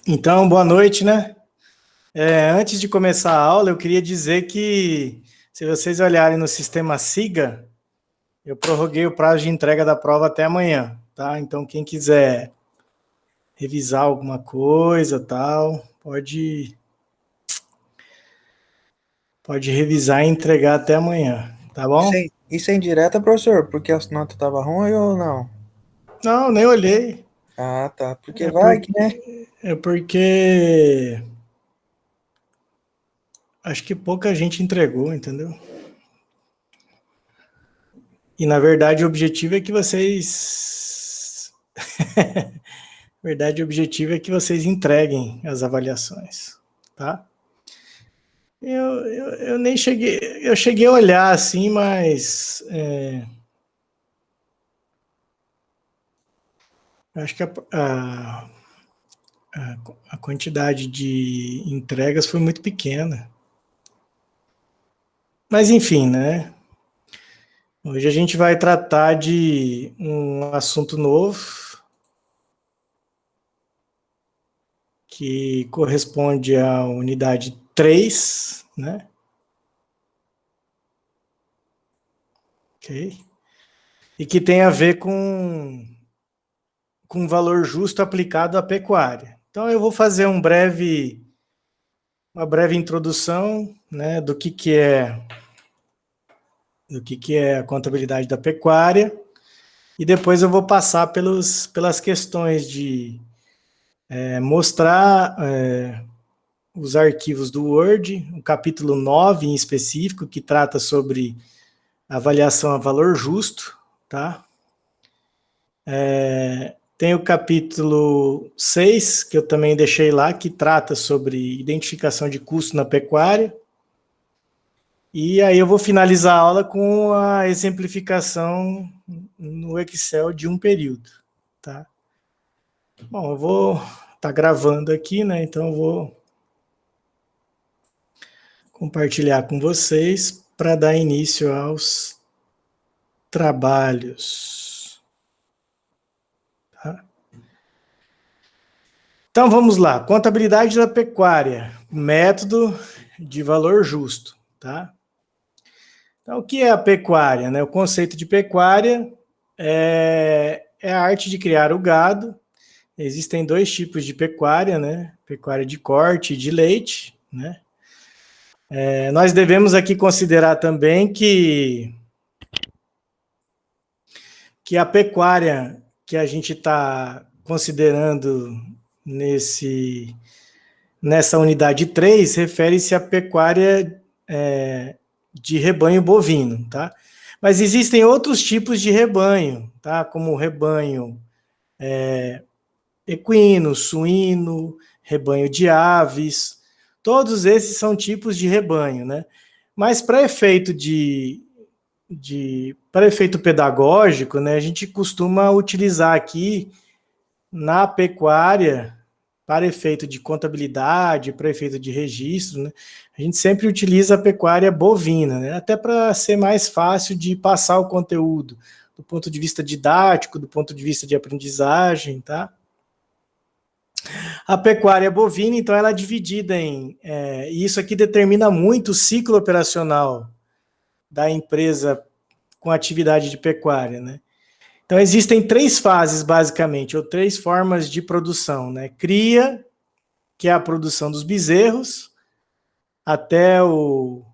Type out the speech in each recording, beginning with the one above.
Então, boa noite, né? Antes de começar a aula, eu queria dizer que, se vocês olharem no sistema SIGA, eu prorroguei o prazo de entrega da prova até amanhã, tá? Então, quem quiser revisar alguma coisa, tal, pode revisar e entregar até amanhã, tá bom? Isso é indireta, professor? Porque a nota tava ruim ou não? Não, nem olhei. Ah, tá. Porque É vai que, né? porque acho que pouca gente entregou, entendeu? E, na verdade, o objetivo é que vocês verdade, o objetivo é que vocês entreguem as avaliações, tá? Eu nem cheguei, eu cheguei a olhar assim, mas acho que a quantidade de entregas foi muito pequena. Mas enfim, né? Hoje a gente vai tratar de um assunto novo que corresponde à unidade 3, né? Ok? E que tem a ver com valor justo aplicado à pecuária. Então eu vou fazer uma breve introdução, né, do que é a contabilidade da pecuária, e depois eu vou passar pelas questões de mostrar os arquivos do Word, o capítulo 9 em específico, que trata sobre avaliação a valor justo, tá? Tem o capítulo 6, que eu também deixei lá, que trata sobre identificação de custo na pecuária. E aí eu vou finalizar a aula com a exemplificação no Excel de um período, tá? Bom, eu vou estar gravando aqui, né? Então eu vou compartilhar com vocês para dar início aos trabalhos. Tá? Então vamos lá, contabilidade da pecuária, método de valor justo, tá? Então o que é a pecuária, né? O conceito de pecuária é a arte de criar o gado. Existem dois tipos de pecuária, né? Pecuária de corte e de leite, né? Nós devemos aqui considerar também que a pecuária que a gente está considerando nessa unidade 3 refere-se à pecuária de rebanho bovino, tá? Mas existem outros tipos de rebanho, tá? Como o rebanho equino, suíno, rebanho de aves, todos esses são tipos de rebanho, né? Mas para efeito para efeito pedagógico, né, a gente costuma utilizar aqui na pecuária, para efeito de contabilidade, para efeito de registro, né, a gente sempre utiliza a pecuária bovina, né, até para ser mais fácil de passar o conteúdo, do ponto de vista didático, do ponto de vista de aprendizagem, tá? A pecuária bovina, então, ela é dividida e isso aqui determina muito o ciclo operacional da empresa com atividade de pecuária, né? Então, existem três fases, basicamente, ou três formas de produção, né? Cria, que é a produção dos bezerros, até o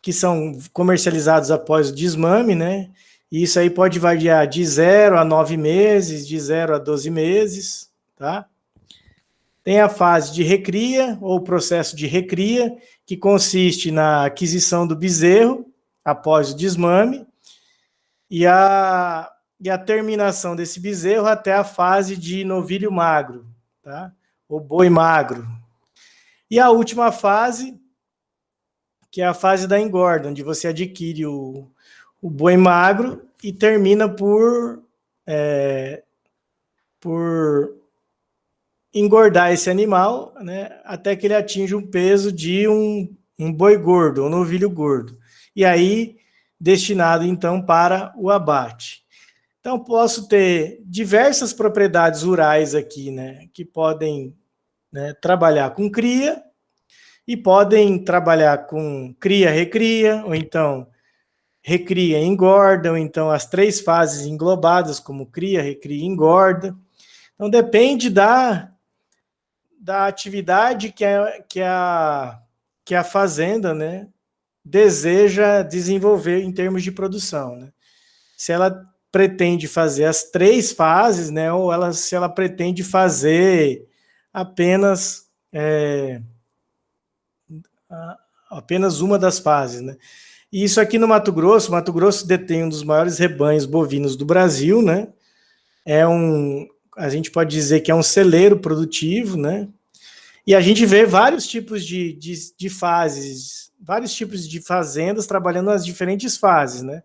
que são comercializados após o desmame, né? E isso aí pode variar de 0 a 9 meses, de 0 a 12 meses, tá? Tem a fase de recria, ou processo de recria, que consiste na aquisição do bezerro após o desmame e a terminação desse bezerro até a fase de novilho magro, tá? Ou boi magro. E a última fase, que é a fase da engorda, onde você adquire o boi magro e termina por engordar esse animal, né, até que ele atinja um peso de um boi gordo, um novilho gordo. E aí, destinado então para o abate. Então, posso ter diversas propriedades rurais aqui, né, que podem né, trabalhar com cria, e podem trabalhar com cria-recria, ou então recria e engorda, ou então as 3 fases englobadas, como cria, recria e engorda. Então, depende da atividade que a fazenda, né, deseja desenvolver em termos de produção, né? Se ela pretende fazer as 3 fases, né, ou se ela pretende fazer apenas apenas uma das fases, né? E isso aqui no Mato Grosso detém um dos maiores rebanhos bovinos do Brasil, né? A gente pode dizer que é um celeiro produtivo, né? E a gente vê vários tipos de fases, vários tipos de fazendas trabalhando nas diferentes fases, né?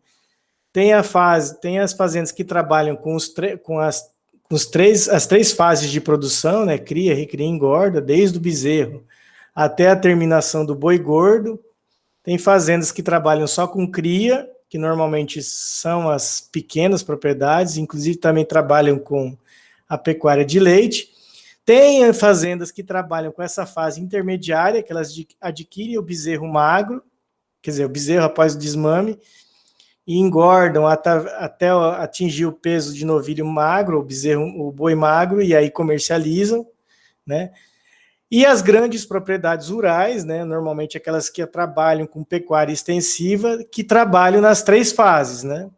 Tem as fazendas que trabalham as 3 fases de produção, né? Cria, recria e engorda, desde o bezerro até a terminação do boi gordo. Tem fazendas que trabalham só com cria, que normalmente são as pequenas propriedades, inclusive também trabalham com a pecuária de leite. Tem fazendas que trabalham com essa fase intermediária, que elas adquirem o bezerro magro, quer dizer, o bezerro após o desmame, e engordam até atingir o peso de novilho magro, o boi magro, e aí comercializam, né? E as grandes propriedades rurais, né, normalmente aquelas que trabalham com pecuária extensiva, que trabalham nas 3 fases, né?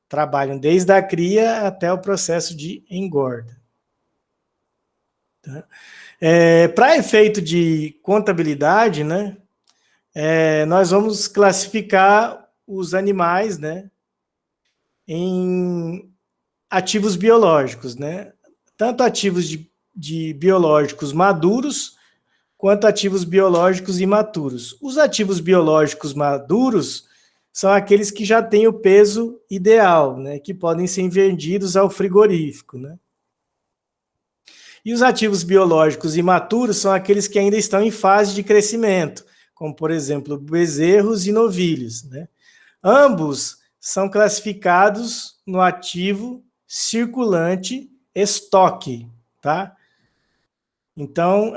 Trabalham desde a cria até o processo de engorda. Tá? Para efeito de contabilidade, né, nós vamos classificar os animais, né, em ativos biológicos, né? Tanto ativos de biológicos maduros, quanto ativos biológicos imaturos. Os ativos biológicos maduros são aqueles que já têm o peso ideal, né, que podem ser vendidos ao frigorífico, né? E os ativos biológicos imaturos são aqueles que ainda estão em fase de crescimento, como, por exemplo, bezerros e novilhos, né? Ambos são classificados no ativo circulante estoque, tá? Então,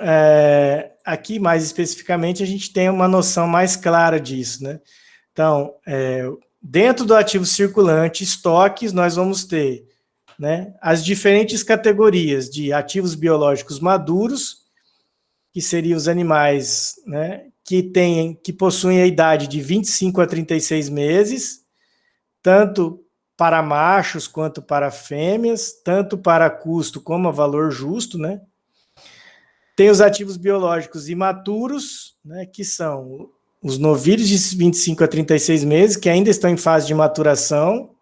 aqui mais especificamente, a gente tem uma noção mais clara disso, né? Então, dentro do ativo circulante, estoques, nós vamos ter, né, as diferentes categorias de ativos biológicos maduros, que seriam os animais, né, que possuem a idade de 25 a 36 meses, tanto para machos quanto para fêmeas, tanto para custo como a valor justo, né? Tem os ativos biológicos imaturos, né, que são os novilhos de 25 a 36 meses, que ainda estão em fase de maturação,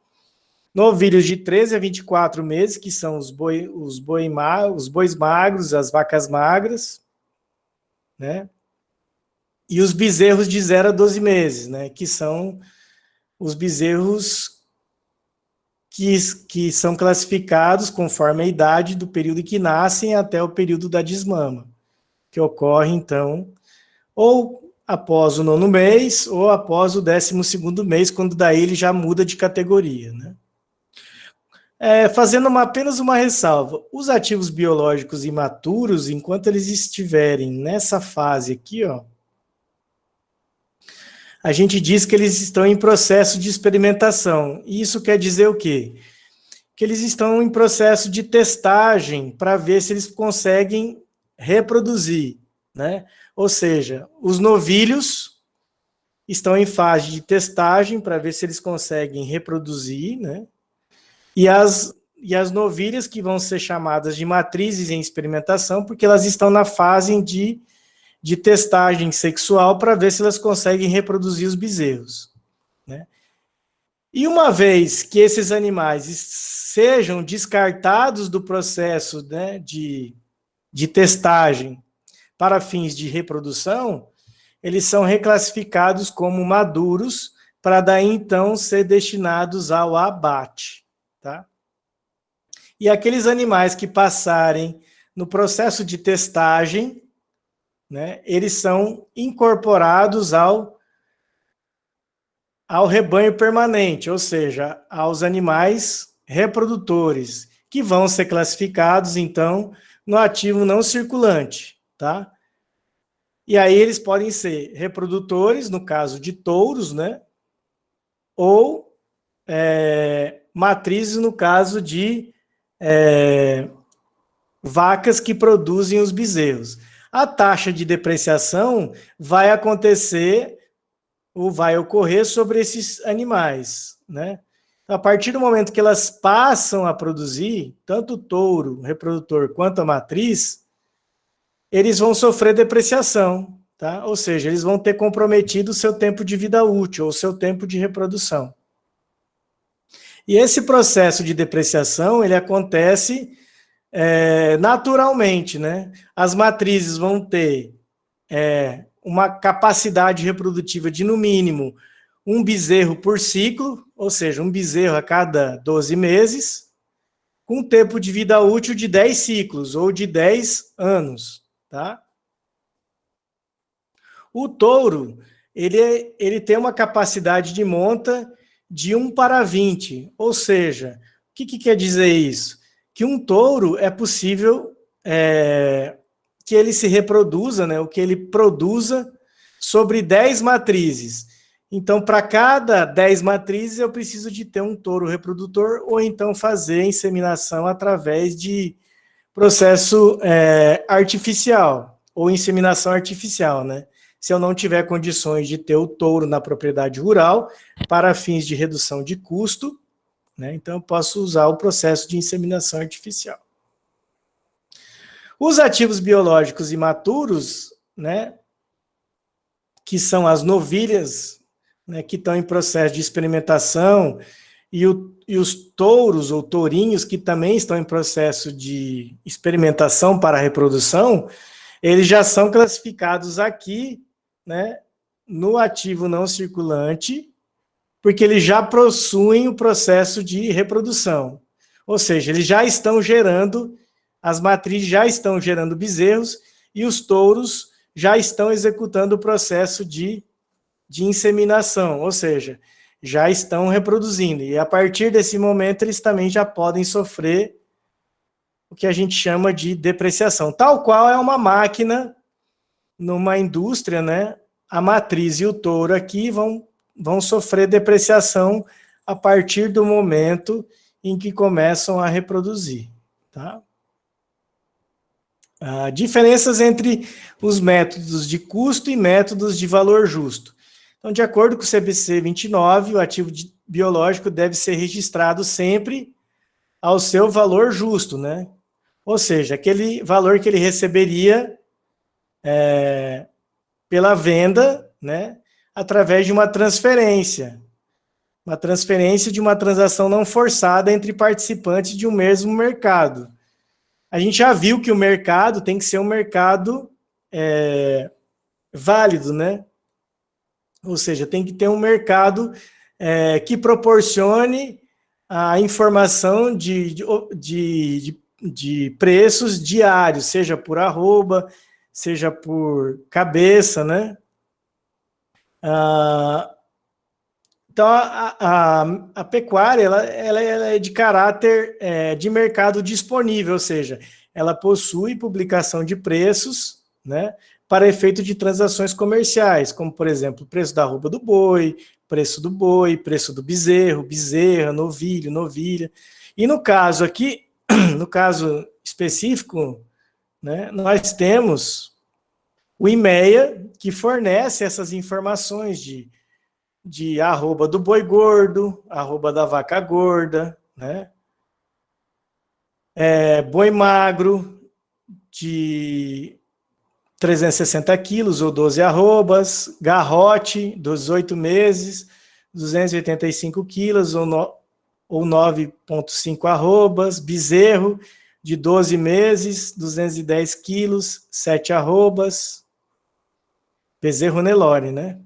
novilhos de 13 a 24 meses, que são os bois magros, as vacas magras, né? E os bezerros de 0 a 12 meses, né, que são os bezerros que são classificados conforme a idade do período em que nascem até o período da desmama, que ocorre, então, ou após o 9º mês, ou após o 12º mês, quando daí ele já muda de categoria, né? Fazendo apenas uma ressalva, os ativos biológicos imaturos, enquanto eles estiverem nessa fase aqui, ó, a gente diz que eles estão em processo de experimentação. E isso quer dizer o quê? Que eles estão em processo de testagem para ver se eles conseguem reproduzir, né? Ou seja, os novilhos estão em fase de testagem para ver se eles conseguem reproduzir, né? E as novilhas, que vão ser chamadas de matrizes em experimentação, porque elas estão na fase de testagem sexual para ver se elas conseguem reproduzir os bezerros, né? E uma vez que esses animais sejam descartados do processo, né, de testagem para fins de reprodução, eles são reclassificados como maduros para daí então ser destinados ao abate, tá? E aqueles animais que passarem no processo de testagem, né, eles são incorporados ao rebanho permanente, ou seja, aos animais reprodutores, que vão ser classificados, então, no ativo não circulante, tá? E aí eles podem ser reprodutores, no caso de touros, né? Ou matrizes, no caso de vacas que produzem os bezerros. A taxa de depreciação vai acontecer ou vai ocorrer sobre esses animais, né? A partir do momento que elas passam a produzir, tanto o touro, o reprodutor, quanto a matriz, eles vão sofrer depreciação, tá? Ou seja, eles vão ter comprometido o seu tempo de vida útil, ou o seu tempo de reprodução. E esse processo de depreciação, ele acontece naturalmente, né? As matrizes vão ter uma capacidade reprodutiva de, no mínimo, um bezerro por ciclo, ou seja, um bezerro a cada 12 meses, com um tempo de vida útil de 10 ciclos, ou de 10 anos, tá? O touro, ele tem uma capacidade de monta de 1 para 20, ou seja, o que quer dizer isso? Que um touro é possível que ele se reproduza, né, o que ele produza sobre 10 matrizes. Então, para cada 10 matrizes, eu preciso de ter um touro reprodutor, ou então fazer inseminação através de processo artificial, ou inseminação artificial, né? Se eu não tiver condições de ter o touro na propriedade rural, para fins de redução de custo, né, então eu posso usar o processo de inseminação artificial. Os ativos biológicos imaturos, né, que são as novilhas, né, que estão em processo de experimentação, e os touros ou tourinhos, que também estão em processo de experimentação para a reprodução, eles já são classificados aqui, né, no ativo não circulante, porque eles já possuem o processo de reprodução. Ou seja, eles já estão gerando, as matrizes já estão gerando bezerros, e os touros já estão executando o processo de inseminação, ou seja, já estão reproduzindo. E a partir desse momento, eles também já podem sofrer o que a gente chama de depreciação. Tal qual é uma máquina numa indústria, né? A matriz e o touro aqui vão sofrer depreciação a partir do momento em que começam a reproduzir, tá? Diferenças entre os métodos de custo e métodos de valor justo. Então, de acordo com o CBC 29, o ativo biológico deve ser registrado sempre ao seu valor justo, né? Ou seja, aquele valor que ele receberia pela venda, né, através de uma transferência de uma transação não forçada entre participantes de um mesmo mercado. A gente já viu que o mercado tem que ser um mercado válido, né? Ou seja, tem que ter um mercado que proporcione a informação de preços diários, seja por arroba, seja por cabeça, né? Então, a pecuária ela é de caráter de mercado disponível, ou seja, ela possui publicação de preços, né, para efeito de transações comerciais, como, por exemplo, o preço da arroba do boi, preço do bezerro, bezerra, novilho, novilha. E no caso aqui, no caso específico, né, nós temos o IMEA, que fornece essas informações de arroba do boi gordo, arroba da vaca gorda, né? Boi magro de 360 quilos ou 12 arrobas, garrote, 18 meses, 285 quilos ou 9,5 arrobas, bezerro de 12 meses, 210 quilos, 7 arrobas, bezerro Nelore, né?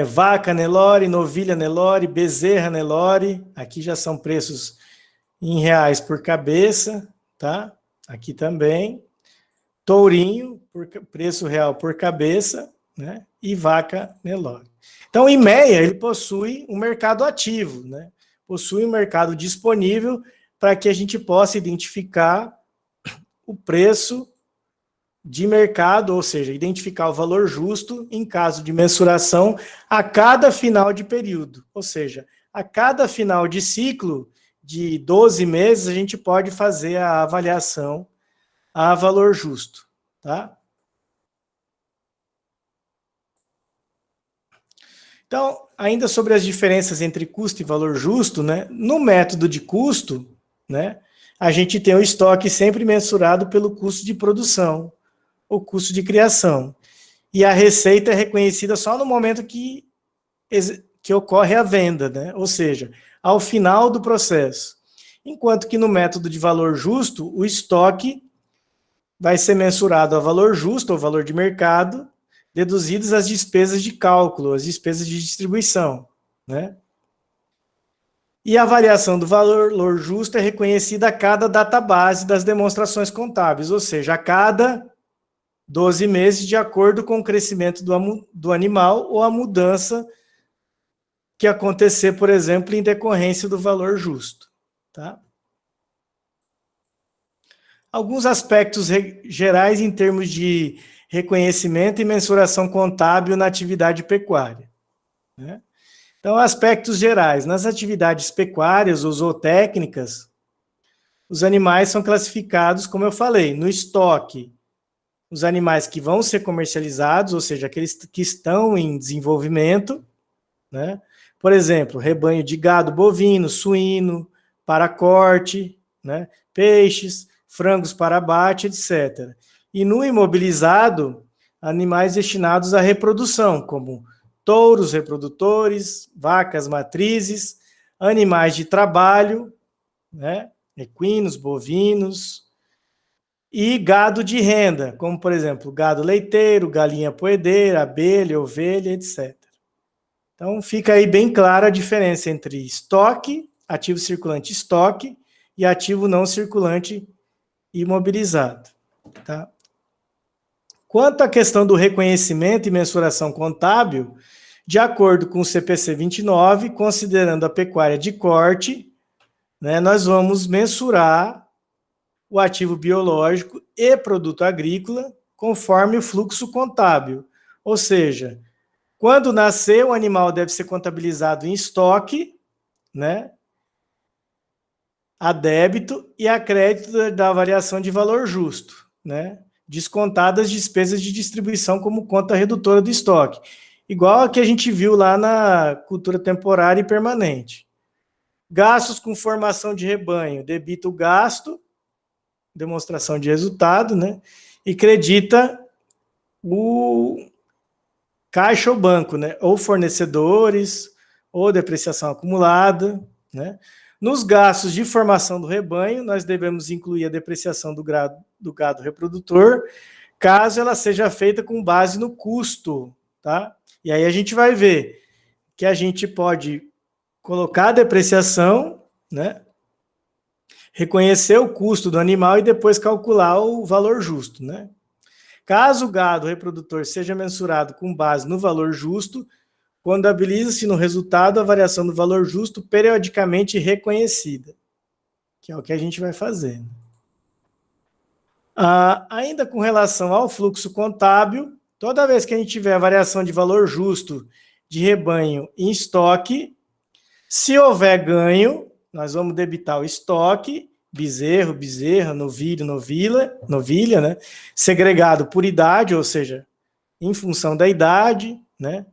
Vaca Nelore, novilha Nelore, bezerra Nelore, aqui já são preços em reais por cabeça, tá? Aqui também. Tourinho, preço real por cabeça, né? E vaca Nelore. Então, o IMEA, ele possui um mercado ativo, né? Possui um mercado disponível para que a gente possa identificar o preço de mercado, ou seja, identificar o valor justo em caso de mensuração a cada final de período. Ou seja, a cada final de ciclo de 12 meses, a gente pode fazer a avaliação a valor justo, tá? Então, ainda sobre as diferenças entre custo e valor justo, né? No método de custo, né, a gente tem o estoque sempre mensurado pelo custo de produção, o custo de criação. E a receita é reconhecida só no momento que ocorre a venda, né? Ou seja, ao final do processo. Enquanto que no método de valor justo, o estoque vai ser mensurado a valor justo, ou valor de mercado, deduzidas as despesas de cálculo, as despesas de distribuição, né? E a variação do valor justo é reconhecida a cada database das demonstrações contábeis, ou seja, a cada 12 meses, de acordo com o crescimento do animal ou a mudança que acontecer, por exemplo, em decorrência do valor justo, tá? Alguns aspectos gerais em termos de reconhecimento e mensuração contábil na atividade pecuária, né? Então, aspectos gerais. Nas atividades pecuárias ou zootécnicas, os animais são classificados, como eu falei, no estoque, os animais que vão ser comercializados, ou seja, aqueles que estão em desenvolvimento, né? Por exemplo, rebanho de gado bovino, suíno, para corte, né? Peixes, frangos para abate, etc. E no imobilizado, animais destinados à reprodução, como touros reprodutores, vacas matrizes, animais de trabalho, né? Equinos, bovinos, e gado de renda, como, por exemplo, gado leiteiro, galinha poedeira, abelha, ovelha, etc. Então, fica aí bem clara a diferença entre estoque, ativo circulante estoque, e ativo não circulante imobilizado, tá? Quanto à questão do reconhecimento e mensuração contábil, de acordo com o CPC 29, considerando a pecuária de corte, né, nós vamos mensurar o ativo biológico e produto agrícola conforme o fluxo contábil. Ou seja, quando nascer, o animal deve ser contabilizado em estoque, né, a débito e a crédito da variação de valor justo, né, descontadas as despesas de distribuição como conta redutora do estoque. Igual a que a gente viu lá na cultura temporária e permanente. Gastos com formação de rebanho, debita o gasto, demonstração de resultado, né, e credita o caixa ou banco, né, ou fornecedores, ou depreciação acumulada, né. Nos gastos de formação do rebanho, nós devemos incluir a depreciação do gado reprodutor, caso ela seja feita com base no custo, tá? E aí a gente vai ver que a gente pode colocar a depreciação, né? Reconhecer o custo do animal e depois calcular o valor justo, né? Caso o gado reprodutor seja mensurado com base no valor justo, contabiliza-se no resultado a variação do valor justo periodicamente reconhecida, que é o que a gente vai fazer. Ainda com relação ao fluxo contábil, toda vez que a gente tiver a variação de valor justo de rebanho em estoque, se houver ganho, nós vamos debitar o estoque, bezerro, bezerra, novilho, novilha, né? Segregado por idade, ou seja, em função da idade, né?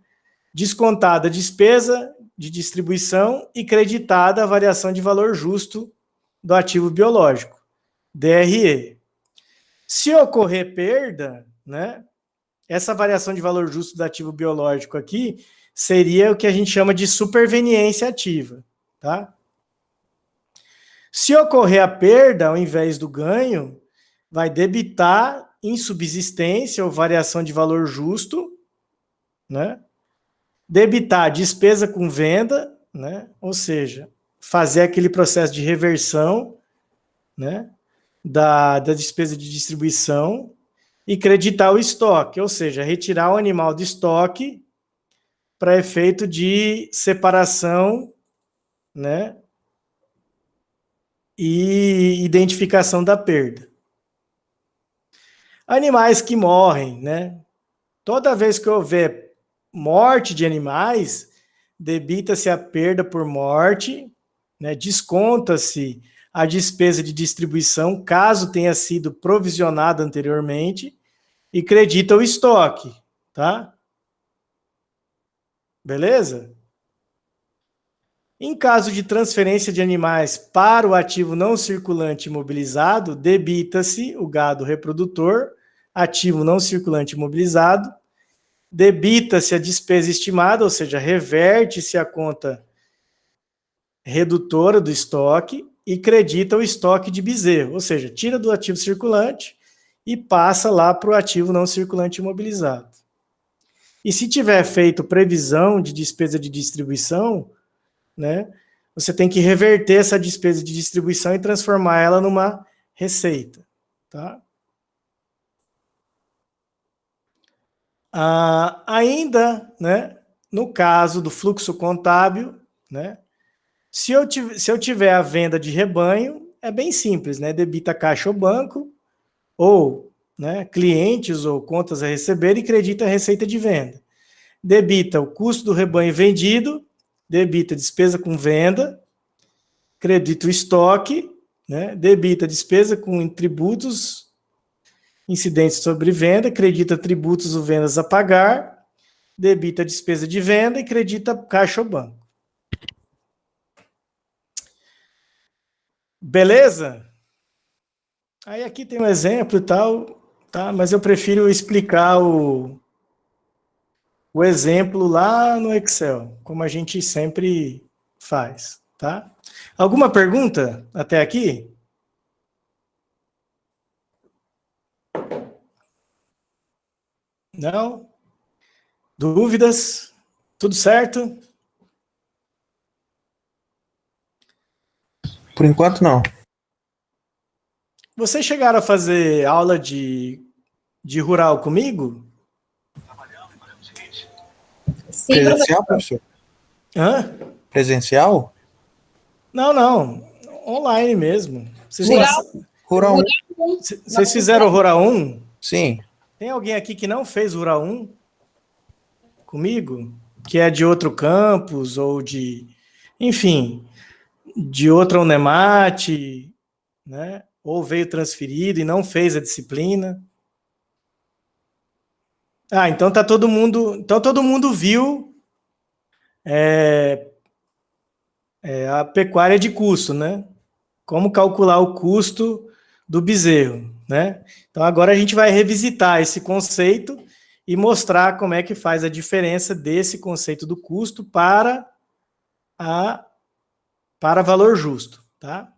Descontada a despesa de distribuição e creditada a variação de valor justo do ativo biológico, DRE. Se ocorrer perda, né, essa variação de valor justo do ativo biológico aqui seria o que a gente chama de superveniência ativa, tá? Se ocorrer a perda ao invés do ganho, vai debitar insubsistência ou variação de valor justo, né? Debitar despesa com venda, né? Ou seja, fazer aquele processo de reversão, né? Da despesa de distribuição e creditar o estoque, ou seja, retirar o animal do estoque para efeito de separação, né? E identificação da perda. Animais que morrem, né? Toda vez que houver morte de animais, debita-se a perda por morte, né? Desconta-se a despesa de distribuição, caso tenha sido provisionada anteriormente, e credita o estoque, tá? Beleza? Em caso de transferência de animais para o ativo não circulante imobilizado, debita-se o gado reprodutor, ativo não circulante imobilizado, debita-se a despesa estimada, ou seja, reverte-se a conta redutora do estoque e credita o estoque de bezerro, ou seja, tira do ativo circulante e passa lá para o ativo não circulante imobilizado. E se tiver feito previsão de despesa de distribuição, né, você tem que reverter essa despesa de distribuição e transformar ela numa receita, tá? Ainda, né, no caso do fluxo contábil, né, se eu tiver a venda de rebanho, é bem simples, né, debita caixa ou banco, ou, né, clientes ou contas a receber e credita a receita de venda. Debita o custo do rebanho vendido, debita despesa com venda, credita o estoque, né, debita despesa com tributos incidentes sobre venda, credita tributos ou vendas a pagar, debita despesa de venda e credita caixa ou banco. Beleza? Aí aqui tem um exemplo e tal, tá? Mas eu prefiro explicar o exemplo lá no Excel, como a gente sempre faz, tá? Alguma pergunta até aqui? Não? Dúvidas? Tudo certo? Por enquanto, não. Vocês chegaram a fazer aula de rural comigo? Sim, Presencial, professor? Hã? Presencial? Não. Online mesmo. Vocês, Rural 1. vocês fizeram o Rural 1? Sim. Tem alguém aqui que não fez o Rural 1 comigo? Que é de outro campus ou de... Enfim, de outra Unemate, né? Ou veio transferido e não fez a disciplina. Então tá todo mundo... Então todo mundo viu a pecuária de custo, né? Como calcular o custo do bezerro, né? Então agora a gente vai revisitar esse conceito e mostrar como é que faz a diferença desse conceito do custo para valor justo, tá?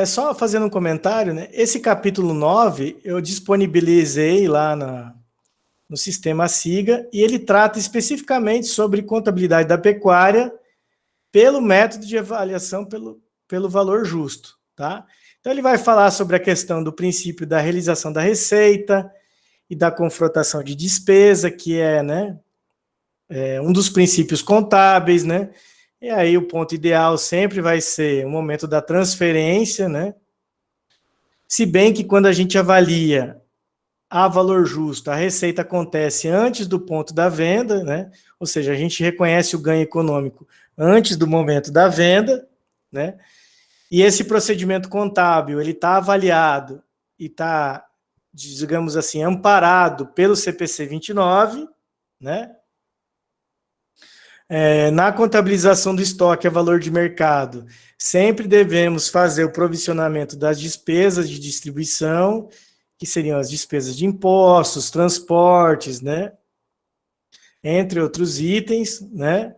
Só fazendo um comentário, né? Esse capítulo 9 eu disponibilizei lá no sistema SIGA e ele trata especificamente sobre contabilidade da pecuária pelo método de avaliação pelo valor justo, tá? Então ele vai falar sobre a questão do princípio da realização da receita e da confrontação de despesa, que é, né, um dos princípios contábeis, né? E aí o ponto ideal sempre vai ser o momento da transferência, né? Se bem que quando a gente avalia a valor justo, a receita acontece antes do ponto da venda, né? Ou seja, a gente reconhece o ganho econômico antes do momento da venda, né? E esse procedimento contábil, ele está avaliado e está, digamos assim, amparado pelo CPC 29, né? Na contabilização do estoque a valor de mercado, sempre devemos fazer o provisionamento das despesas de distribuição, que seriam as despesas de impostos, transportes, né? Entre outros itens, né?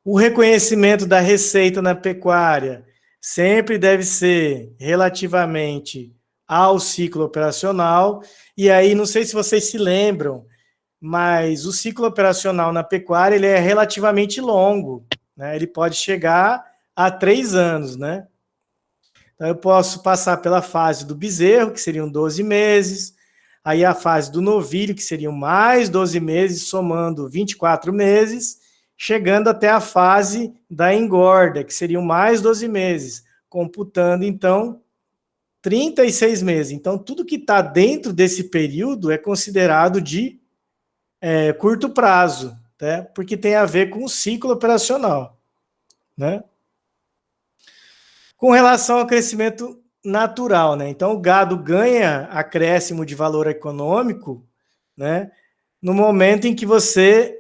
O reconhecimento da receita na pecuária sempre deve ser relativamente ao ciclo operacional, e aí não sei se vocês se lembram, mas o ciclo operacional na pecuária ele é relativamente longo, né? Ele pode chegar a 3 anos, né? Então eu posso passar pela fase do bezerro, que seriam 12 meses, aí a fase do novilho, que seriam mais 12 meses, somando 24 meses, chegando até a fase da engorda, que seriam mais 12 meses, computando, então, 36 meses. Então, tudo que está dentro desse período é considerado de curto prazo, né? Porque tem a ver com o ciclo operacional, né? Com relação ao crescimento natural, né? Então, o gado ganha acréscimo de valor econômico, né? No momento em que você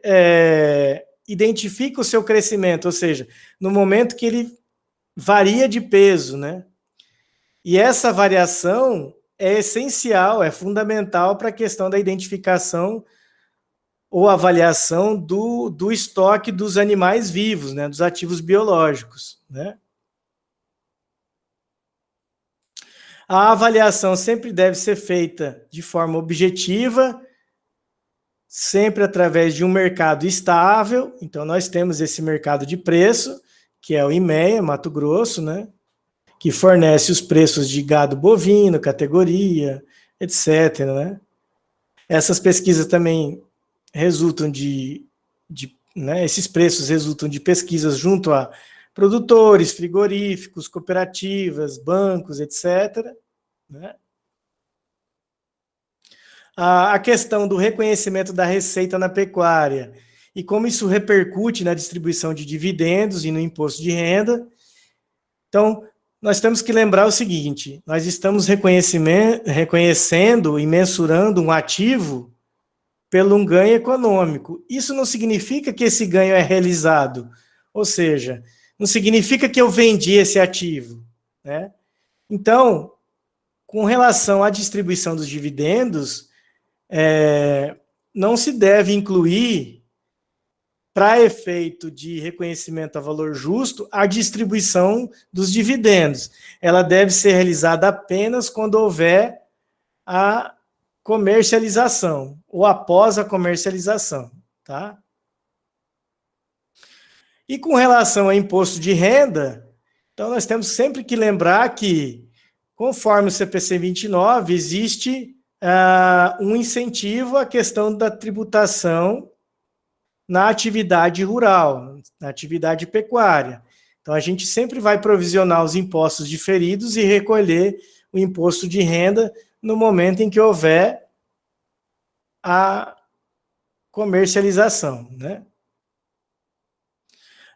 identifica o seu crescimento, ou seja, no momento que ele varia de peso, né? E essa variação é essencial, é fundamental para a questão da identificação ou avaliação do estoque dos animais vivos, né? Dos ativos biológicos, né? A avaliação sempre deve ser feita de forma objetiva, sempre através de um mercado estável. Então, nós temos esse mercado de preço, que é o IMEA, Mato Grosso, né? Que fornece os preços de gado bovino, categoria, etc. Né? Essas pesquisas também resultam né? Esses preços resultam de pesquisas junto a produtores, frigoríficos, cooperativas, bancos, etc. Né? A questão do reconhecimento da receita na pecuária e como isso repercute na distribuição de dividendos e no imposto de renda. Então, nós temos que lembrar o seguinte, nós estamos reconhecendo e mensurando um ativo pelo um ganho econômico. Isso não significa que esse ganho é realizado, ou seja, não significa que eu vendi esse ativo, né? Então, com relação à distribuição dos dividendos, não se deve incluir, para efeito de reconhecimento a valor justo, a distribuição dos dividendos. Ela deve ser realizada apenas quando houver a comercialização, ou após a comercialização, tá? E com relação ao imposto de renda, então nós temos sempre que lembrar que, conforme o CPC 29, existe um incentivo à questão da tributação na atividade rural, na atividade pecuária. Então, a gente sempre vai provisionar os impostos diferidos e recolher o imposto de renda no momento em que houver a comercialização, né?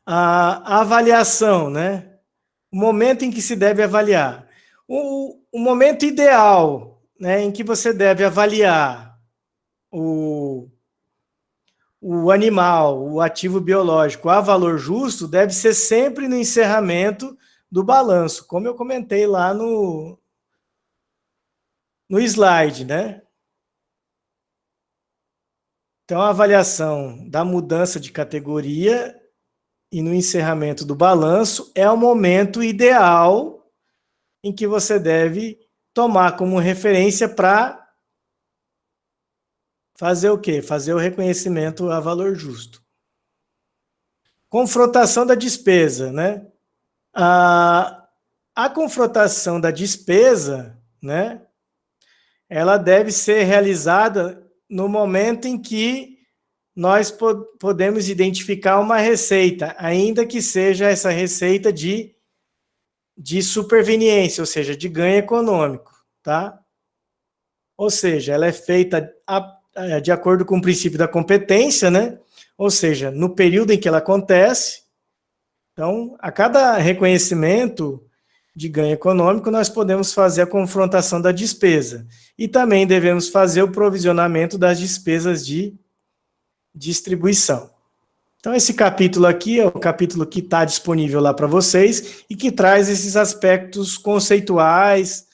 A avaliação, né? O momento em que se deve avaliar. O momento ideal, né, em que você deve avaliar o animal, o ativo biológico a valor justo, deve ser sempre no encerramento do balanço, como eu comentei lá no slide, né? Então, a avaliação da mudança de categoria e no encerramento do balanço é o momento ideal em que você deve tomar como referência para fazer o quê? Fazer o reconhecimento a valor justo. Confrontação da despesa, né? A confrontação da despesa, né? Ela deve ser realizada no momento em que nós podemos identificar uma receita, ainda que seja essa receita de superveniência, ou seja, de ganho econômico, tá? Ou seja, ela é feita de acordo com o princípio da competência, né? Ou seja, no período em que ela acontece. Então, a cada reconhecimento de ganho econômico, nós podemos fazer a confrontação da despesa. E também devemos fazer o provisionamento das despesas de distribuição. Então, esse capítulo aqui é o capítulo que está disponível lá para vocês e que traz esses aspectos conceituais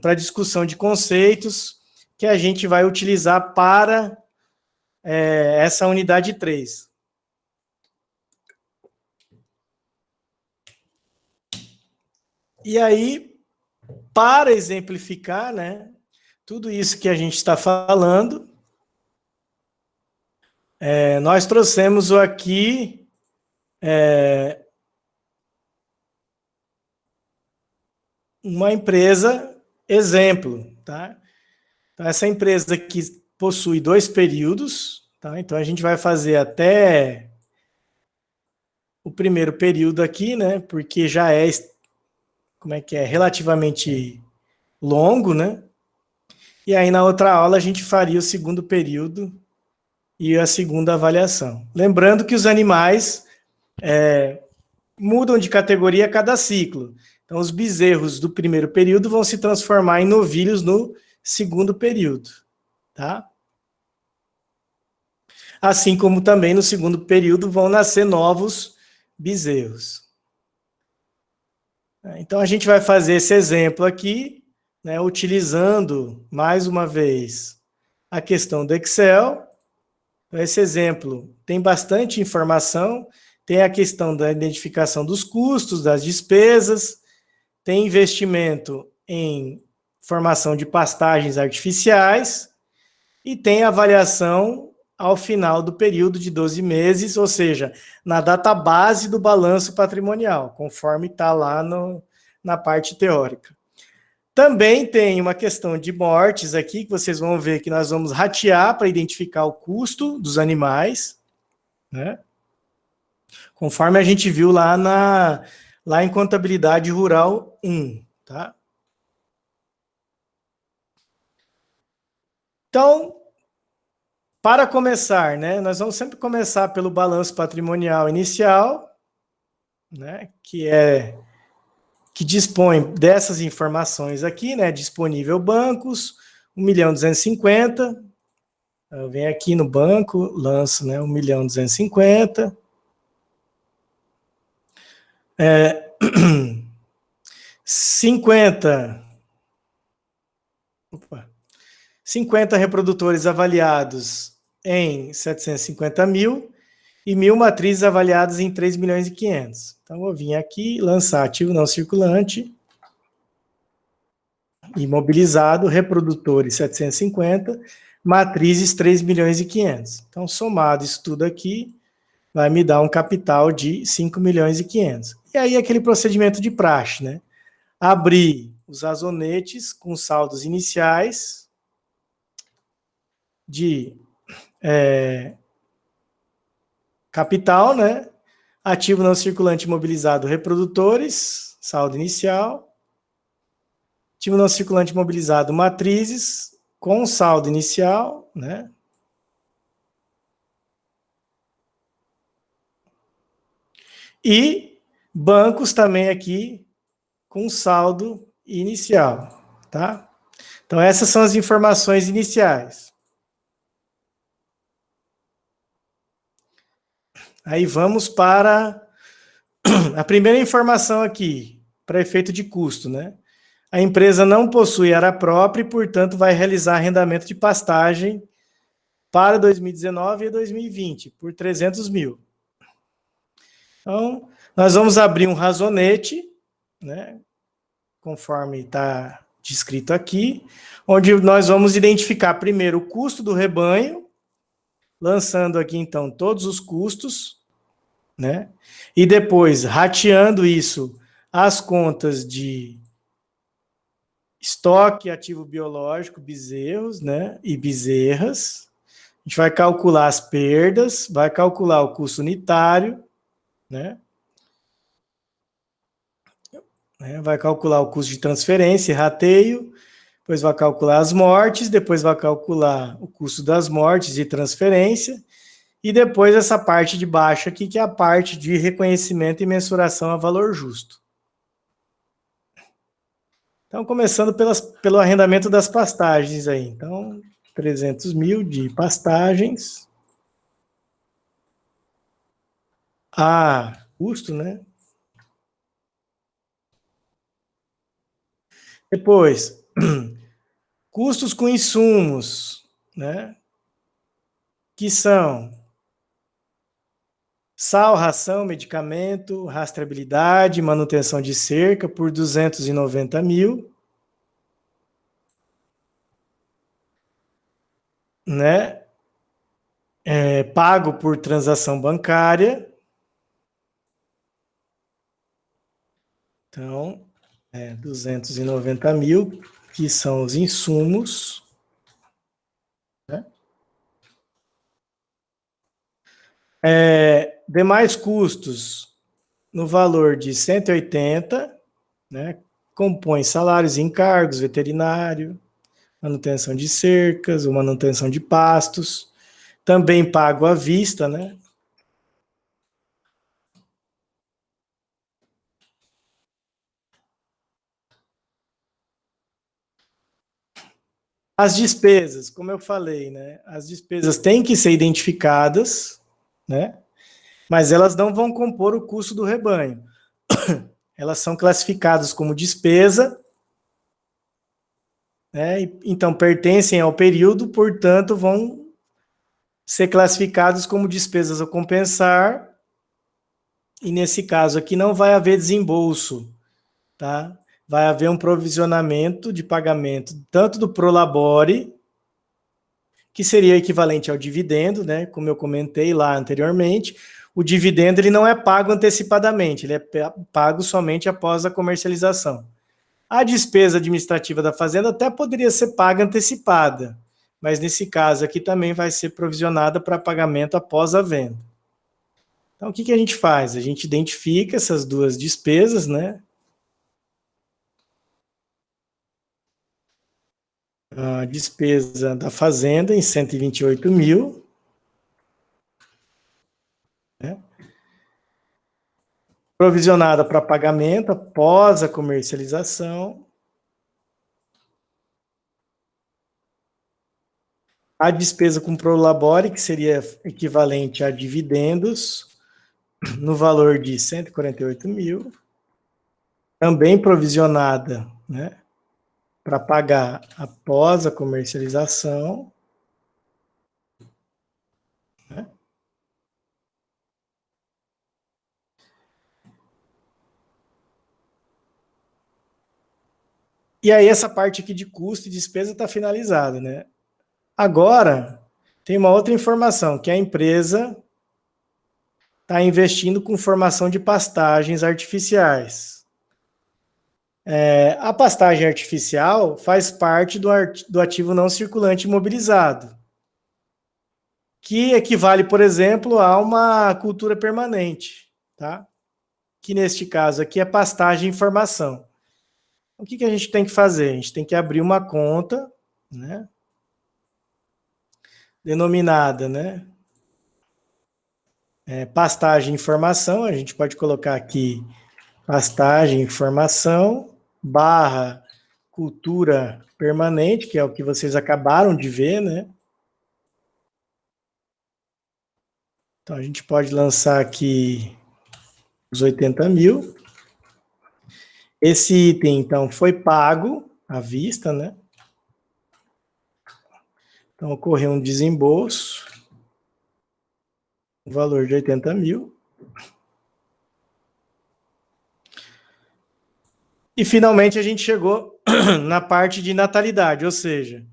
para discussão de conceitos que a gente vai utilizar para essa unidade 3. E aí, para exemplificar, né, tudo isso que a gente está falando, nós trouxemos aqui uma empresa exemplo, tá? Então, essa empresa aqui possui 2 períodos, tá? Então a gente vai fazer até o primeiro período aqui, né? Porque já é relativamente longo, né? E aí na outra aula a gente faria o segundo período e a segunda avaliação. Lembrando que os animais mudam de categoria a cada ciclo. Então, os bezerros do primeiro período vão se transformar em novilhos no segundo período, tá? Assim como também no segundo período vão nascer novos bezerros. Então, a gente vai fazer esse exemplo aqui, né, utilizando, mais uma vez, a questão do Excel. Esse exemplo tem bastante informação, tem a questão da identificação dos custos, das despesas, tem investimento em formação de pastagens artificiais e tem avaliação ao final do período de 12 meses, ou seja, na data base do balanço patrimonial, conforme está lá na parte teórica. Também tem uma questão de mortes aqui, que vocês vão ver que nós vamos ratear para identificar o custo dos animais, né? Conforme a gente viu lá em Contabilidade Rural 1, tá? Então, para começar, né, nós vamos sempre começar pelo balanço patrimonial inicial, né, que dispõe dessas informações aqui, né, disponível bancos, 1.250.000, eu venho aqui no banco, lanço, né, 1.250.000, 50 reprodutores avaliados em 750.000 e 1.000 matrizes avaliadas em 3.500.000. Então, vou vir aqui, lançar ativo não circulante, imobilizado, reprodutores 750, matrizes 3.500.000. Então, somado isso tudo aqui, vai me dar um capital de 5.500.000. E aí, aquele procedimento de praxe, né? Abrir os azonetes com saldos iniciais de capital, né? Ativo não circulante imobilizado, reprodutores, saldo inicial. Ativo não circulante imobilizado, matrizes, com saldo inicial, né? E bancos também aqui com saldo inicial, tá? Então, essas são as informações iniciais. Aí vamos para a primeira informação aqui, para efeito de custo, né? A empresa não possui área própria e, portanto, vai realizar arrendamento de pastagem para 2019 e 2020, por 300.000. Então, nós vamos abrir um razonete, né, conforme está descrito aqui, onde nós vamos identificar primeiro o custo do rebanho, lançando aqui, então, todos os custos, né, e depois rateando isso às contas de estoque ativo biológico, bezerros, né, e bezerras. A gente vai calcular as perdas, vai calcular o custo unitário, né, vai calcular o custo de transferência e rateio, depois vai calcular as mortes, depois vai calcular o custo das mortes e transferência, e depois essa parte de baixo aqui, que é a parte de reconhecimento e mensuração a valor justo. Então, começando pelo arrendamento das pastagens aí. Então, 300.000 de pastagens. Custo, né? Depois, custos com insumos, né? Que são sal, ração, medicamento, rastreabilidade, manutenção de cerca por 290.000. Né? Pago por transação bancária. Então, 290.000, que são os insumos. Né? Demais custos no valor de 180, né? compõe salários e encargos, veterinário, manutenção de cercas, ou manutenção de pastos, também pago à vista, né? As despesas, como eu falei, né? As despesas têm que ser identificadas, né? Mas elas não vão compor o custo do rebanho. Elas são classificadas como despesa, né? Então pertencem ao período, portanto, vão ser classificados como despesas a compensar, e nesse caso aqui não vai haver desembolso, tá? Vai haver um provisionamento de pagamento tanto do Prolabore, que seria equivalente ao dividendo, né? Como eu comentei lá anteriormente, o dividendo ele não é pago antecipadamente, ele é pago somente após a comercialização. A despesa administrativa da fazenda até poderia ser paga antecipada, mas nesse caso aqui também vai ser provisionada para pagamento após a venda. Então, o que a gente faz? A gente identifica essas duas despesas, né? A despesa da fazenda em 128 mil, né? Provisionada para pagamento após a comercialização. A despesa com prolabore, que seria equivalente a dividendos, no valor de 148 mil, também provisionada, né, para pagar após a comercialização, né? E aí essa parte aqui de custo e despesa está finalizada, né? Agora, tem uma outra informação, que a empresa está investindo com formação de pastagens artificiais. A pastagem artificial faz parte do ativo não circulante imobilizado, que equivale, por exemplo, a uma cultura permanente, tá? Que neste caso aqui é pastagem em formação. O que a gente tem que fazer? A gente tem que abrir uma conta, né? Denominada, né? Pastagem em formação, a gente pode colocar aqui pastagem em formação, barra cultura permanente, que é o que vocês acabaram de ver, né? Então a gente pode lançar aqui os 80 mil. Esse item, então, foi pago à vista, né? Então ocorreu um desembolso, o valor de 80 mil. E finalmente a gente chegou na parte de natalidade, ou seja,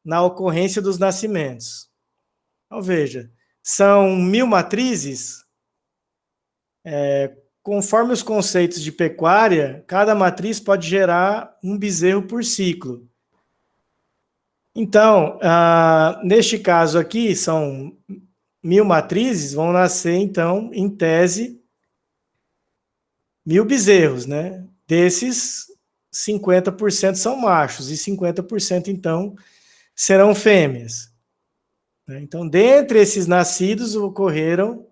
na ocorrência dos nascimentos. Então veja, são 1.000 matrizes, conforme os conceitos de pecuária, cada matriz pode gerar um bezerro por ciclo. Então, neste caso aqui, são 1.000 matrizes, vão nascer, então, em tese, 1.000 bezerros, né? Desses, 50% são machos e 50%, então, serão fêmeas. Então, dentre esses nascidos, ocorreram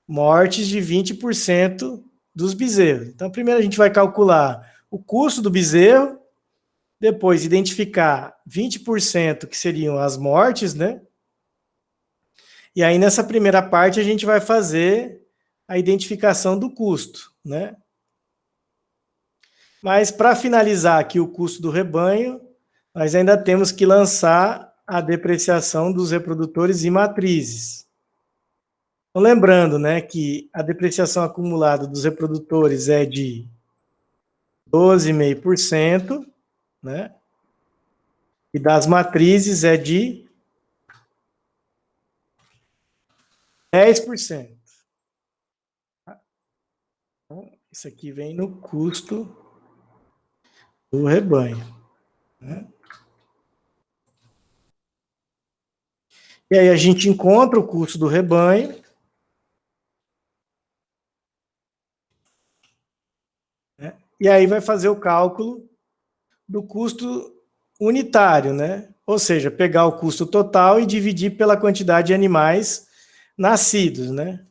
mortes de 20% dos bezerros. Então, primeiro a gente vai calcular o custo do bezerro, depois identificar 20% que seriam as mortes, né? E aí, nessa primeira parte, a gente vai fazer a identificação do custo, né? Mas, para finalizar aqui o custo do rebanho, nós ainda temos que lançar a depreciação dos reprodutores e matrizes. Então, lembrando, né, que a depreciação acumulada dos reprodutores é de 12,5%, né? E das matrizes é de 10%. Então, isso aqui vem no custo do rebanho, né? E aí a gente encontra o custo do rebanho, né? e aí vai fazer o cálculo do custo unitário, né? Ou seja, pegar o custo total e dividir pela quantidade de animais nascidos, né?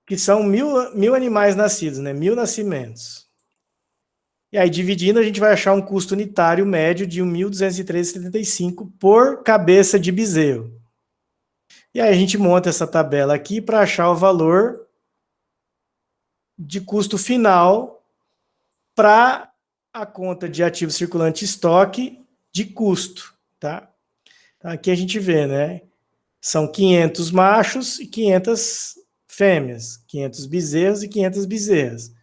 Que são mil animais nascidos, né? 1.000 nascimentos. E aí, dividindo, a gente vai achar um custo unitário médio de 1.213,75 por cabeça de bezerro. E aí a gente monta essa tabela aqui para achar o valor de custo final para a conta de ativo circulante estoque de custo, tá? Então, aqui a gente vê, né? São 500 machos e 500 fêmeas, 500 bezerros e 500 bezerras.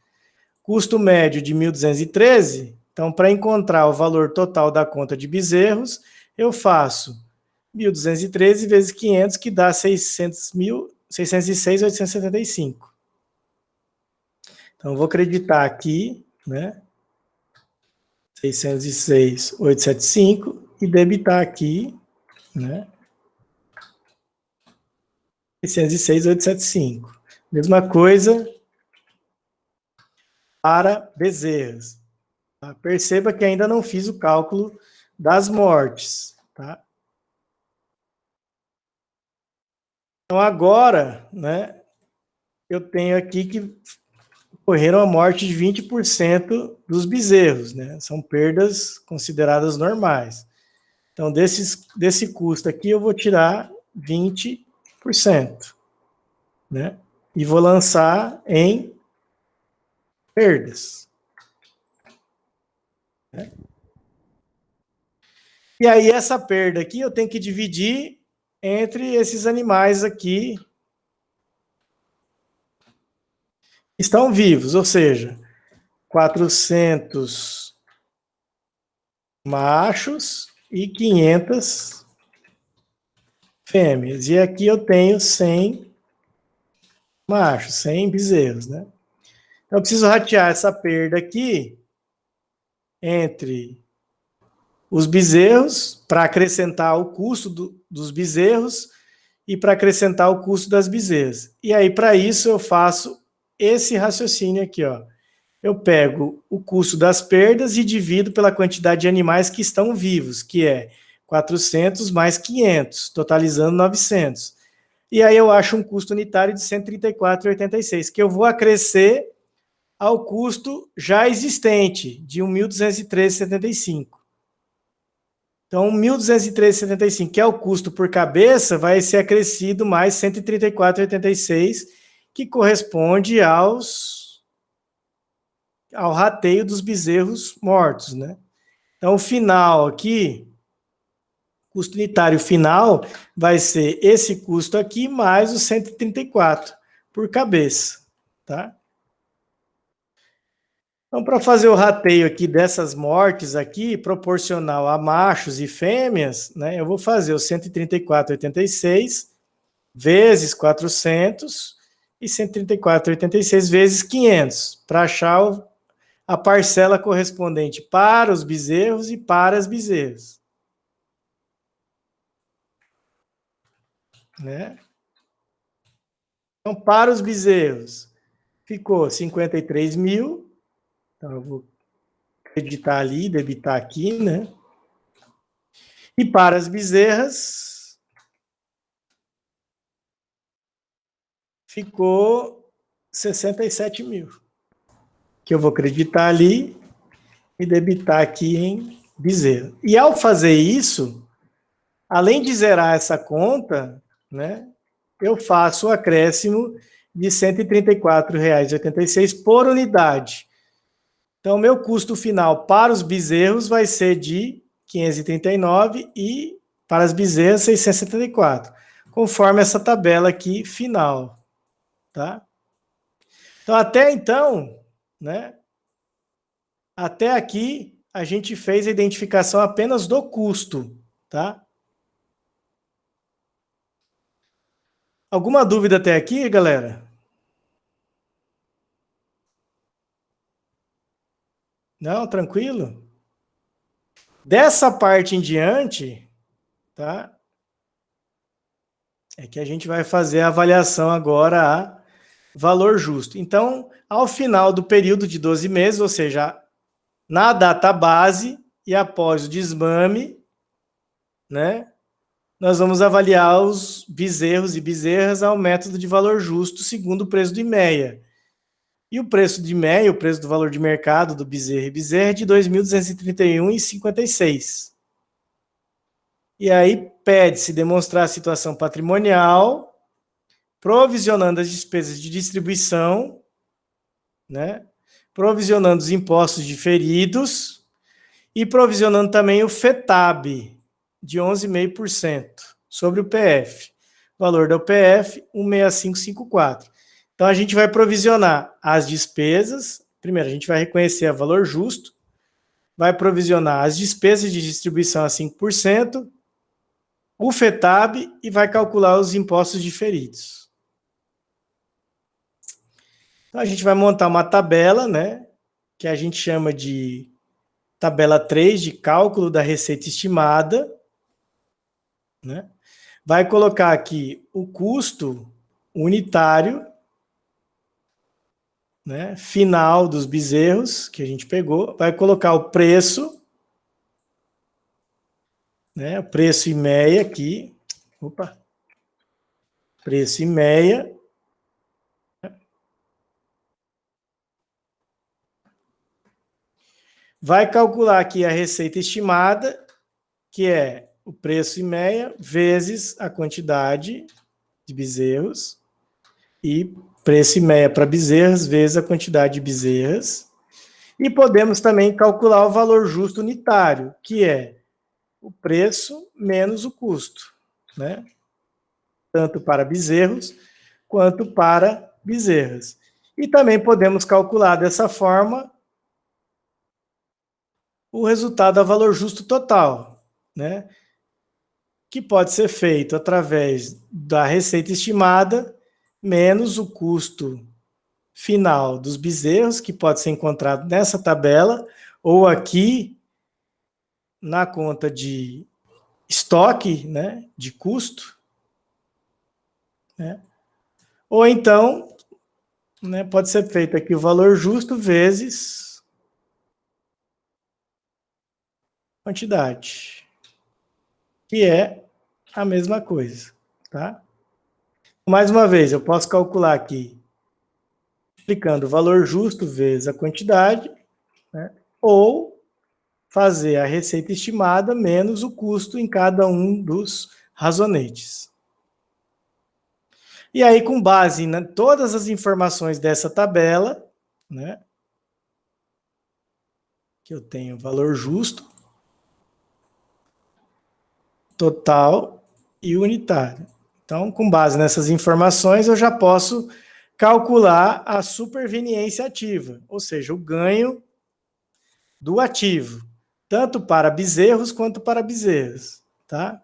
Custo médio de 1.213. Então, para encontrar o valor total da conta de bezerros, eu faço 1.213 vezes 500, que dá 606.875. Então, eu vou acreditar aqui, né? 606.875 e debitar aqui, né? 606.875. Mesma coisa para bezerras. Tá? Perceba que ainda não fiz o cálculo das mortes, tá? Então, agora, né, eu tenho aqui que ocorreram a morte de 20% dos bezerros, né? São perdas consideradas normais. Então, desse custo aqui, eu vou tirar 20%, né? E vou lançar em perdas. Né? E aí, essa perda aqui, eu tenho que dividir entre esses animais aqui que estão vivos, ou seja, 400 machos e 500 fêmeas. E aqui eu tenho 100 machos, 100 bezerros, né? Então, eu preciso ratear essa perda aqui entre os bezerros para acrescentar o custo dos bezerros e para acrescentar o custo das bezerras. E aí, para isso, eu faço esse raciocínio aqui, ó. Eu pego o custo das perdas e divido pela quantidade de animais que estão vivos, que é 400 mais 500, totalizando 900. E aí eu acho um custo unitário de 134,86, que eu vou acrescer ao custo já existente, de 1.213,75. Então, 1.213,75, que é o custo por cabeça, vai ser acrescido mais 134,86, que corresponde ao rateio dos bezerros mortos, né? Então, o final aqui, custo unitário final, vai ser esse custo aqui mais os 134 por cabeça, tá? Então, para fazer o rateio aqui dessas mortes aqui, proporcional a machos e fêmeas, né, eu vou fazer o 134,86 vezes 400 e 134,86 vezes 500, para achar a parcela correspondente para os bezerros e para as bezerras. Né? Então, para os bezerros, ficou 53 mil. Então, eu vou acreditar ali, debitar aqui, né? E para as bezerras, ficou 67 mil. Que eu vou acreditar ali e debitar aqui em bezerra. E ao fazer isso, além de zerar essa conta, né, eu faço o acréscimo de R$ 134,86 por unidade. Então, meu custo final para os bezerros vai ser de 539 e para as bezerras 674, conforme essa tabela aqui final, tá? Então, até então, né? Até aqui a gente fez a identificação apenas do custo, tá? Alguma dúvida até aqui, galera? Não, tranquilo? Dessa parte em diante, tá? É que a gente vai fazer a avaliação agora a valor justo. Então, ao final do período de 12 meses, ou seja, na data base e após o desmame, né, nós vamos avaliar os bezerros e bezerras ao método de valor justo segundo o preço do IMEA. E o preço de IMEA, o preço do valor de mercado do bezerro e bezerra, é de R$ 2.231,56. E aí pede-se demonstrar a situação patrimonial, provisionando as despesas de distribuição, né, provisionando os impostos diferidos e provisionando também o FETAB, de 11,5% sobre o PF. Valor da UPF, 16554. Então, a gente vai provisionar as despesas. Primeiro, a gente vai reconhecer a valor justo, vai provisionar as despesas de distribuição a 5%, o FETAB e vai calcular os impostos diferidos. Então, a gente vai montar uma tabela, né, que a gente chama de tabela 3 de cálculo da receita estimada, né? Vai colocar aqui o custo unitário, né, final dos bezerros que a gente pegou, vai colocar o preço, né, o preço IMEA aqui, opa, preço IMEA, vai calcular aqui a receita estimada, que é o preço IMEA vezes a quantidade de bezerros, e preço IMEA para bezerras vezes a quantidade de bezerras. E podemos também calcular o valor justo unitário, que é o preço menos o custo, né? Tanto para bezerros quanto para bezerras. E também podemos calcular dessa forma o resultado a valor justo total, né? Que pode ser feito através da receita estimada menos o custo final dos bezerros, que pode ser encontrado nessa tabela, ou aqui na conta de estoque, né, de custo, né? Ou então, né, pode ser feito aqui o valor justo vezes quantidade, que é a mesma coisa, tá? Mais uma vez, eu posso calcular aqui, aplicando o valor justo vezes a quantidade, né, ou fazer a receita estimada menos o custo em cada um dos razonetes. E aí, com base em todas as informações dessa tabela, né, que eu tenho valor justo, total e unitário. Então, com base nessas informações, eu já posso calcular a superveniência ativa, ou seja, o ganho do ativo, tanto para bezerros quanto para bezerras, tá?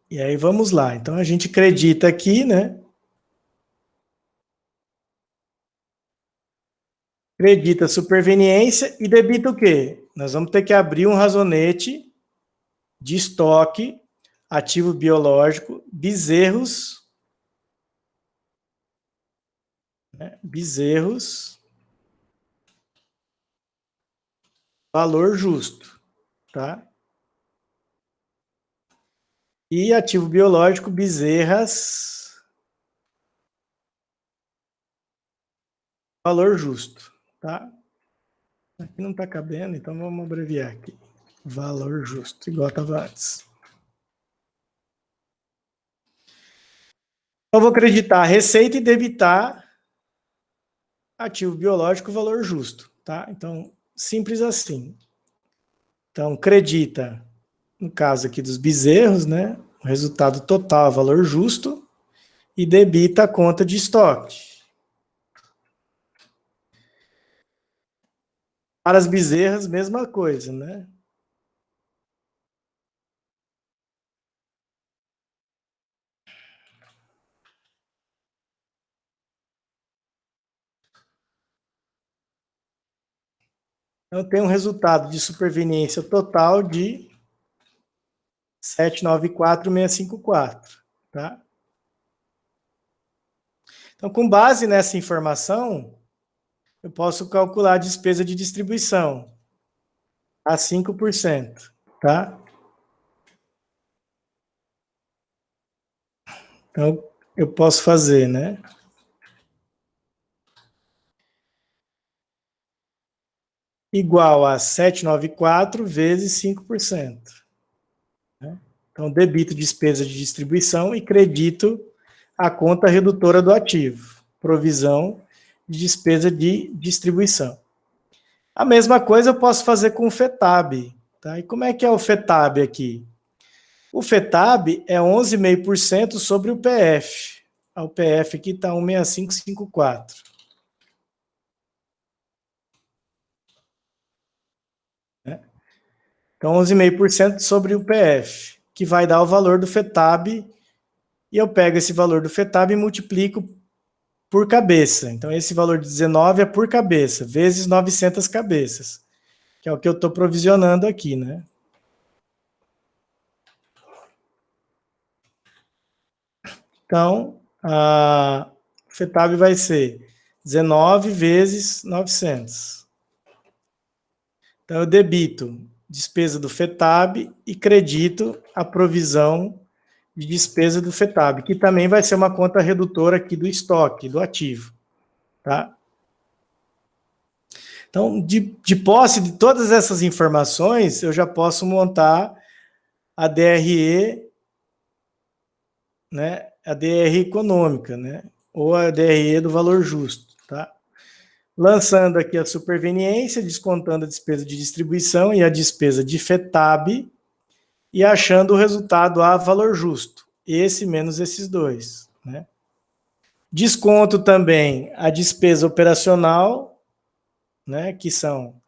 E aí vamos lá. Então a gente acredita aqui, né? Acredita a superveniência e debita o quê? Nós vamos ter que abrir um razonete de estoque, ativo biológico, bezerros, né? Bezerros, valor justo, tá? E ativo biológico, bezerras, valor justo, tá? Aqui não está cabendo, então vamos abreviar aqui. Valor justo, igual estava antes. Eu vou acreditar a receita e debitar ativo biológico, valor justo, tá? Então, simples assim. Então, acredita, no caso aqui dos bezerros, né? O resultado total, valor justo, e debita a conta de estoque. Para as bezerras, mesma coisa, né? Eu tenho um resultado de superveniência total de 794.654, tá? Então, com base nessa informação, eu posso calcular a despesa de distribuição a 5%, tá? Então, eu posso fazer, né? Igual a 794 vezes 5%. Né? Então, debito despesa de distribuição e credito a conta redutora do ativo, provisão de despesa de distribuição. A mesma coisa eu posso fazer com o FETAB. Tá? E como é que é o FETAB aqui? O FETAB é 11,5% sobre o PF. O PF aqui está 16554. Então, 11,5% sobre o PF, que vai dar o valor do FETAB, e eu pego esse valor do FETAB e multiplico por cabeça. Então, esse valor de 19 é por cabeça, vezes 900 cabeças, que é o que eu estou provisionando aqui, né? Então, a FETAB vai ser 19 vezes 900. Então, eu debito despesa do FETAB e credito a provisão de despesa do FETAB, que também vai ser uma conta redutora aqui do estoque, do ativo. Tá? Então, de posse de todas essas informações, eu já posso montar a DRE, né, a DRE econômica, né, ou a DRE do valor justo. Tá? Lançando aqui a superveniência, descontando a despesa de distribuição e a despesa de FETAB, e achando o resultado a valor justo, esse menos esses dois. Né? Desconto também a despesa operacional, né, que são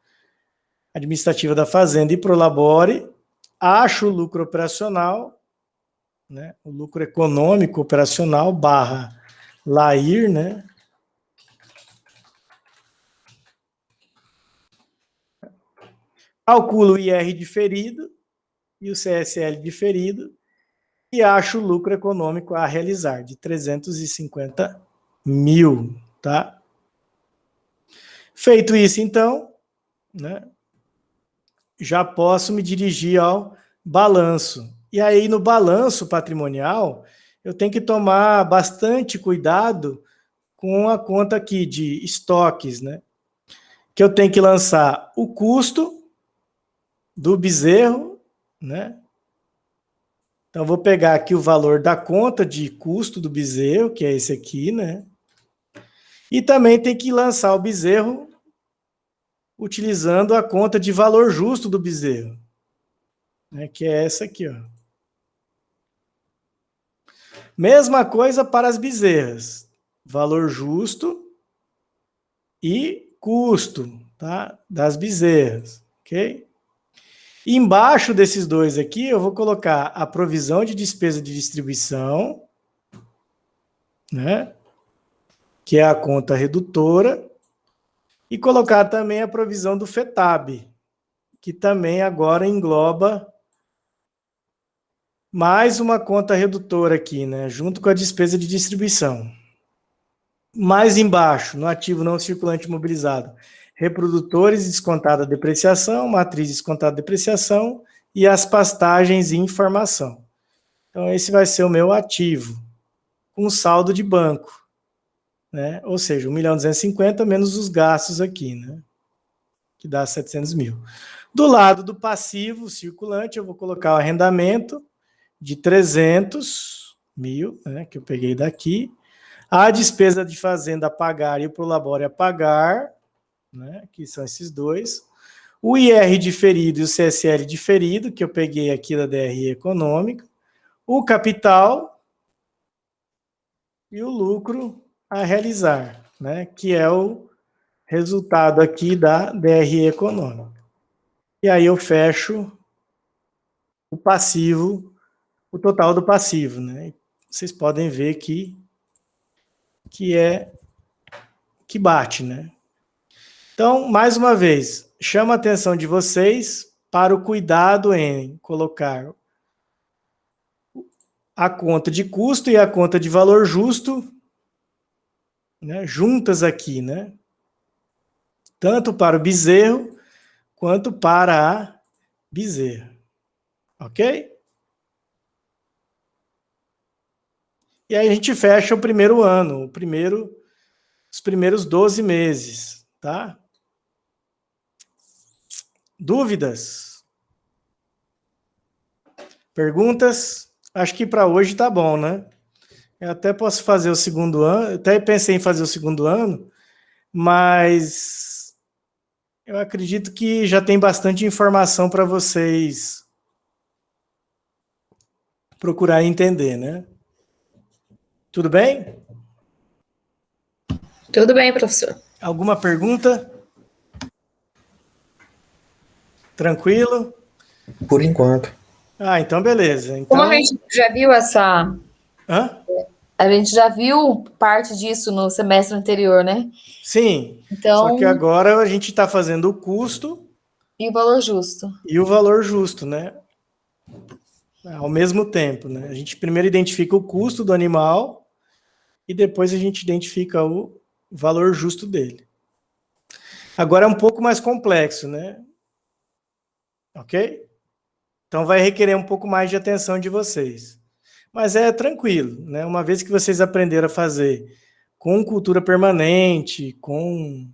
administrativa da Fazenda e Prolabore, acho o lucro operacional, né, o lucro econômico operacional barra LAIR, né, calculo o IR diferido e o CSL diferido e acho o lucro econômico a realizar de 350 mil, tá? Feito isso, então, né, já posso me dirigir ao balanço. E aí, no balanço patrimonial, eu tenho que tomar bastante cuidado com a conta aqui de estoques, né? Que eu tenho que lançar o custo do bezerro, né? Então, eu vou pegar aqui o valor da conta de custo do bezerro, que é esse aqui, né? E também tem que lançar o bezerro utilizando a conta de valor justo do bezerro, né? Que é essa aqui, ó. Mesma coisa para as bezerras. Valor justo e custo, tá? Das bezerras, ok? E embaixo desses dois aqui, eu vou colocar a provisão de despesa de distribuição, né? Que é a conta redutora, e colocar também a provisão do FETAB, que também agora engloba mais uma conta redutora aqui, né? Junto com a despesa de distribuição. Mais embaixo, no ativo não circulante imobilizado, reprodutores descontada a depreciação, matriz descontada a depreciação e as pastagens e informação. Então, esse vai ser o meu ativo, com saldo de banco, né? Ou seja, 1.250.000 menos os gastos aqui, né? Que dá 700 mil. Do lado do passivo circulante, eu vou colocar o arrendamento de 300 mil, né? Que eu peguei daqui. A despesa de fazenda a pagar e o Prolabore a pagar, né, que são esses dois. O IR diferido e o CSL diferido, que eu peguei aqui da DRE econômica. O capital e o lucro a realizar, né, que é o resultado aqui da DRE econômica. E aí eu fecho o passivo, o total do passivo. Né? Vocês podem ver que bate, né? Então, mais uma vez, chamo a atenção de vocês para o cuidado em colocar a conta de custo e a conta de valor justo, né, juntas aqui, né? Tanto para o bezerro quanto para a bezerra. Ok? E aí a gente fecha o primeiro ano, os primeiros 12 meses, tá? Dúvidas? Perguntas? Acho que para hoje tá bom, né? Eu até posso fazer o segundo ano, até pensei em fazer o segundo ano, mas eu acredito que já tem bastante informação para vocês procurar entender, né? Tudo bem? Tudo bem, professor. Alguma pergunta? Tranquilo? Por enquanto. Ah, então beleza. Então, Como a gente já viu essa... hã? A gente já viu parte disso no semestre anterior, né? Sim. Então, Só que agora a gente está fazendo o custo e o valor justo. e o valor justo, né? Ao mesmo tempo, né? A gente primeiro identifica o custo do animal e depois a gente identifica o valor justo dele. Agora é um pouco mais complexo, né? Ok? Então vai requerer um pouco mais de atenção de vocês. Mas é tranquilo, né? Uma vez que vocês aprenderam a fazer com cultura permanente, com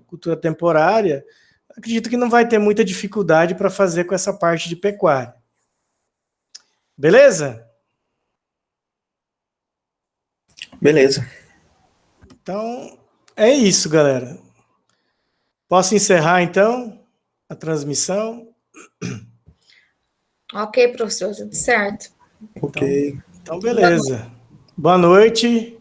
cultura temporária, acredito que não vai ter muita dificuldade para fazer com essa parte de pecuária. Beleza? Beleza. Então, é isso, galera. Posso encerrar, então, a transmissão? Ok, professor, tudo certo. Ok. Então beleza. Boa noite.